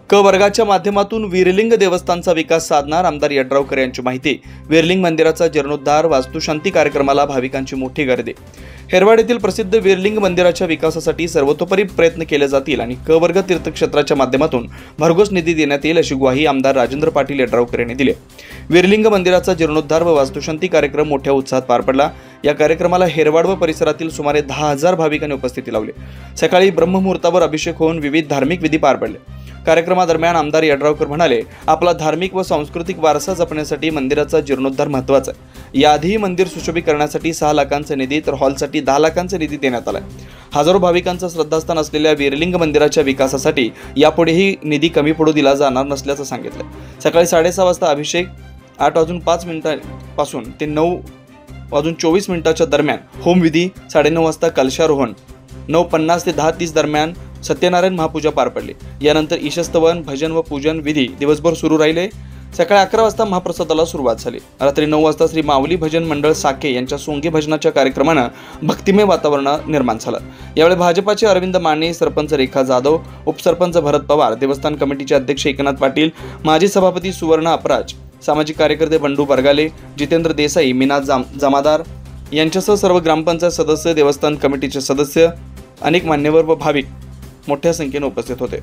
क वर्गाच्या माध्यमातून वीरलिंग देवस्थानचा विकास साधणार आमदार यड्रावकर यांची माहिती। वीरलिंग मंदिराचा जीर्णोद्धार वास्तुशांती कार्यक्रमाला भाविकांची मोठी गर्दी। हेरवाड येथील प्रसिद्ध वीरलिंग मंदिराच्या विकासासाठी सर्वतोपरी प्रयत्न केले जातील आणि क वर्ग तीर्थक्षेत्राच्या माध्यमातून भरघोस निधी देण्यात येईल अशी ग्वाही आमदार राजेंद्र पाटील यड्रावकर यांनी दिली। वीरलिंग मंदिराचा जीर्णोद्धार व वास्तुशांती कार्यक्रम मोठ्या उत्साहात पार पडला। या कार्यक्रमाला हेरवाड व परिसरातील सुमारे 10,000 भाविकांनी उपस्थिती लावली। सकाळी ब्रह्ममुहूर्तावर अभिषेक होऊन विविध धार्मिक विधी पार पडले। कार्यक्रमादरम्यान आमदार यड्रावकर म्हणाले, आपला धार्मिक व सांस्कृतिक वारसा जपण्यासाठी मंदिराचा जीर्णोद्धार महत्त्वाचा आहे। याआधी मंदिर सुशोभीकरणासाठी 6 लाखांचा निधी तर हॉलसाठी 10 लाखांचा निधी देण्यात आला। हजारो भाविकांचं श्रद्धास्थान असलेल्या वीरलिंग मंदिराच्या विकासासाठी यापुढेही निधी कमी पडू दिला जाणार नसल्याचं सांगितलं। सकाळी 6:30 वाजता अभिषेक, 8:05 पासून ते 9:24 दरम्यान होमविधी, 9:30 वाजता कलशारोहण, 9:50 ते 10:30 दरम्यान सत्यनारायण महापूजा पार पडली। यानंतर ईशस्तवन, भजन व पूजन विधी दिवसभर सुरू राहिले। सकाळी 11 वाजता महाप्रसादाला सुरुवात झाली। रात्री 9 वाजता श्री माऊली भजन मंडळ साके यांच्या सोंगे भजनाच्या कार्यक्रमानं भक्तिमय वातावरण निर्माण झालं। यावेळी भाजपाचे अरविंद माने, सरपंच रेखा जाधव, उपसरपंच भरत पवार, देवस्थान कमिटीचे अध्यक्ष एकनाथ पाटील, माजी सभापती सुवर्ण अपराज, सामाजिक कार्यकर्ते बंडू बरगाले, जितेंद्र देसाई, मीना जमादार यांच्यासह सर्व ग्रामपंचायत सदस्य, देवस्थान कमिटीचे सदस्य, अनेक मान्यवर व भाविक मोठ्या संख्येने उपस्थित होते।